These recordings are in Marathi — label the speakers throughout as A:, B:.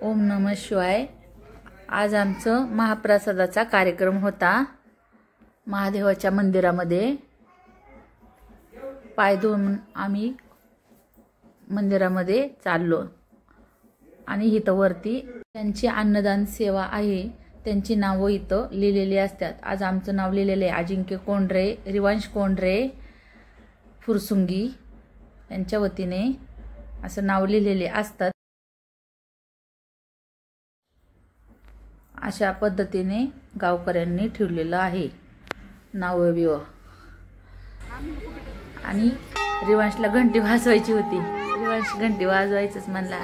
A: ओम नमः शिवाय। आज आमचं महाप्रसादाचा कार्यक्रम होता। महादेवाच्या मंदिरामध्ये पाय धुवून आम्ही मंदिरामध्ये चाललो आणि इथं वरती त्यांची अन्नदान सेवा आहे, त्यांची नावं इथं लिहिलेली असतात। आज आमचं नाव लिहिलेलं आहे अजिंक्य कोंढरे, रिवांश कोंढरे फुरसुंगी यांच्या वतीने असं नाव लिहिलेले असतात। अशा पद्धतीने गावकऱ्यांनी ठेवलेलं आहे नावविव। आणि रिवांशला घंटी वाजवायची होती, रिवांश घंटी वाजवायचंच म्हणला,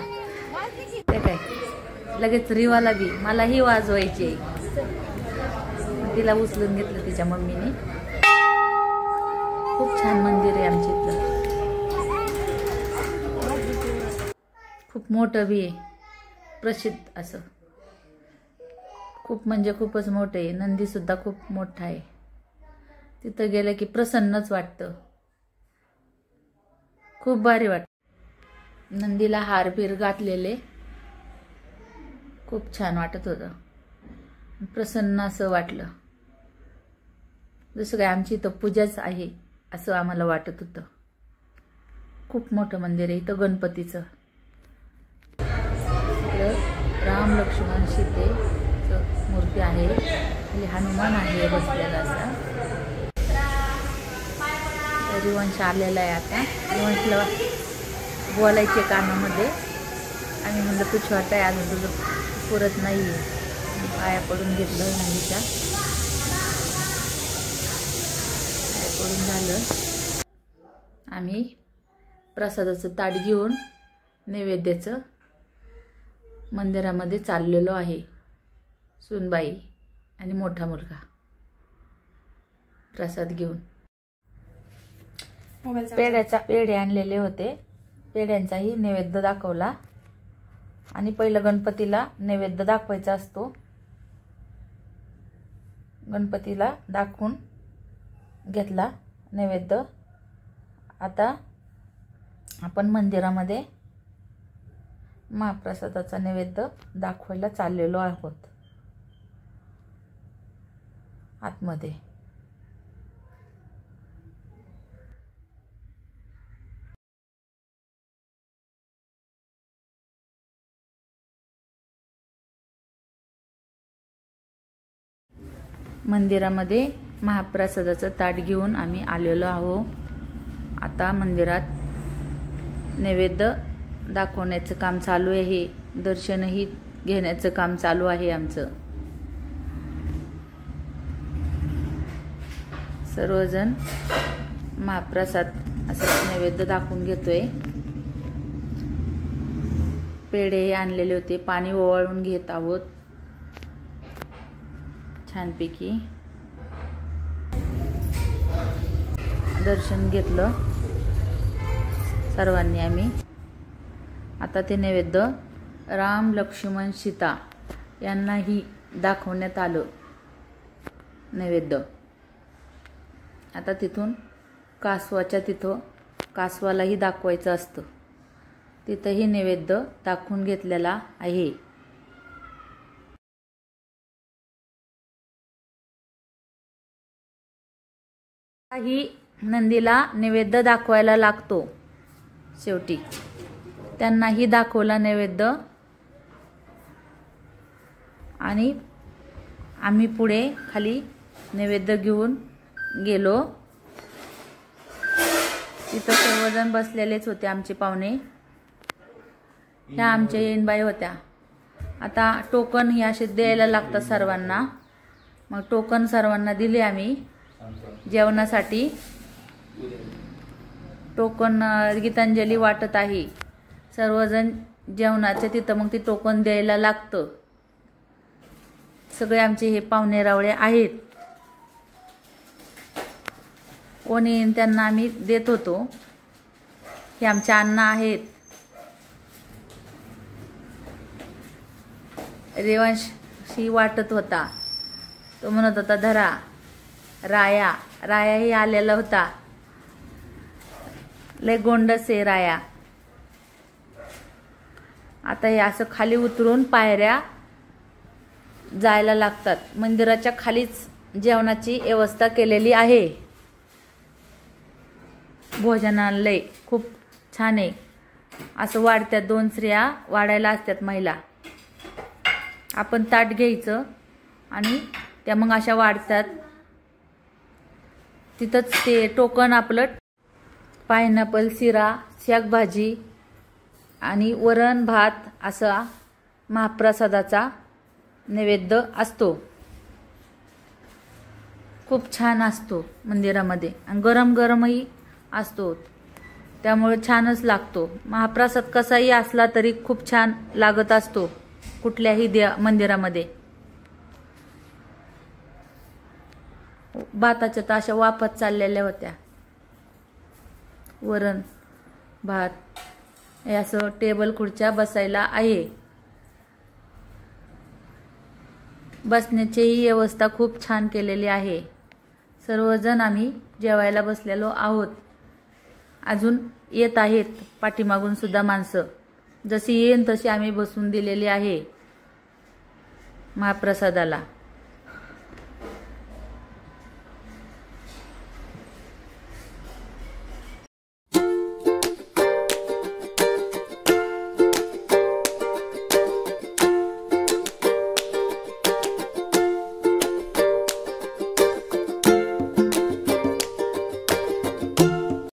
A: ते काय लगेच रिवाला बी मलाही वाजवायची आहे, तिला उचलून घेतलं तिच्या मम्मीने। खूप छान मंदिर आहे आमच्या इथलं, खूप मोठं बी आहे, प्रसिद्ध असं खूप म्हणजे खूपच मोठं आहे। नंदी सुद्धा खूप मोठा आहे, तिथं गेलं की प्रसन्नच वाटतं, खूप भारी वाटतं। नंदीला हार बीर घातलेले खूप छान वाटत होतं, प्रसन्न असं वाटलं, जसं काय आमची इथं पूजाच आहे असं आम्हाला वाटत होतं। खूप मोठं मंदिर आहे इथं गणपतीचं। राम लक्ष्मण सीते मूर्ती आहे, खाली हनुमान आहे बसलेला असा। रिवंश आलेला आहे आता, रिवंशला बोलायचे कानामध्ये। आम्ही म्हणलं तू छोटा आहे अजून तुझं पुरत नाही आहे, पाया पडून घेतलं नंदीच्या, पाया पडून झालं। आम्ही प्रसादाचं ताट घेऊन नैवेद्याचं मंदिरामध्ये चाललेलो आहे, सुनबाई आणि मोठा मुलगा प्रसाद घेऊन। पेढे आणलेले होते, पेढ्यांचाही नैवेद्य दाखवला। आणि पहिलं गणपतीला नैवेद्य दाखवायचा असतो, गणपतीला दाखवून घेतला नैवेद्य। आता आपण मंदिरामध्ये महाप्रसादाचा नैवेद्य दाखवायला चाललेलो आहोत आतमध्ये। मंदिरामध्ये महाप्रसादाचं ताट घेऊन आम्ही आलेलो आहोत। आता मंदिरात नैवेद्य दाखवण्याचं काम चालू आहे, दर्शनही घेण्याचं काम चालू आहे आमचं। सर्वजण महाप्रसाद असं नैवेद्य दाखवून घेतोय। पेढे आणलेले होते, पाणी ओवाळून घेत आहोत छानपैकी। दर्शन घेतलं सर्वांनी आम्ही। आता ते नैवेद्य राम लक्ष्मण सीता यांनाही दाखवण्यात आलं नैवेद्य। आता तिथून कासवाच्या तिथं कासवालाही दाखवायचं असतं, तिथंही नैवेद्य दाखवून घेतलेला आहे। ही नंदीला नैवेद्य दाखवायला लागतो, शेवटी त्यांनाही दाखवला नैवेद्य। आणि आम्ही पुढे खाली नैवेद्य घेऊन गेलो, तिथं सर्वजण बसलेलेच होते आमचे पाहुणे, ह्या आमच्या येणबाई होत्या। आता टोकन हे असे द्यायला लागतात सर्वांना, मग टोकन सर्वांना दिले आम्ही जेवणासाठी। टोकन गीतांजली वाटत आहे, सर्वजण जेवणाचे तिथं मग ती टोकन द्यायला लागतं। सगळे आमचे हे पाहुणे रावळे आहेत, कोणी येईन त्यांना आम्ही देत होतो। हे आमचे अण्णा आहेत, रिवांशी वाटत होता, तो म्हणत होता धरा। रायाही आलेला होता, लय गोंडस आहे राया। आता हे असं खाली उतरून पायऱ्या जायला लागतात. मंदिराच्या खालीच जेवणाची व्यवस्था केलेली आहे. भोजनालय खूप छान आहे. असं वाढत्यात, 2 स्त्रिया वाढायला असतात महिला. आपण ताट घ्यायचं आणि त्या मग अशा वाढतात. तिथंच ते टोकन आपलं पायनॅपल, शिरा, शाकभाजी आणि वरण भात असा महाप्रसादाचा नैवेद्य असतो. खूप छान असतो मंदिरामध्ये आणि गरम गरमही असतो, त्यामुळे छानच लागतो. महाप्रसाद कसाही असला तरी खूप छान लागत असतो कुठल्याही मंदिरामध्ये. भाताच्या तर अशा वाफत चाललेल्या होत्या. वरण भात हे असं टेबल खुर्च्या बसायला आहे. बसण्याचीही व्यवस्था खूप छान केलेली आहे. सर्वजण आम्ही जेवायला बसलेलो आहोत. अजून येत आहेत पाठीमागून सुद्धा माणसं. जशी येईन तशी आम्ही बसून दिलेली आहे महाप्रसादाला.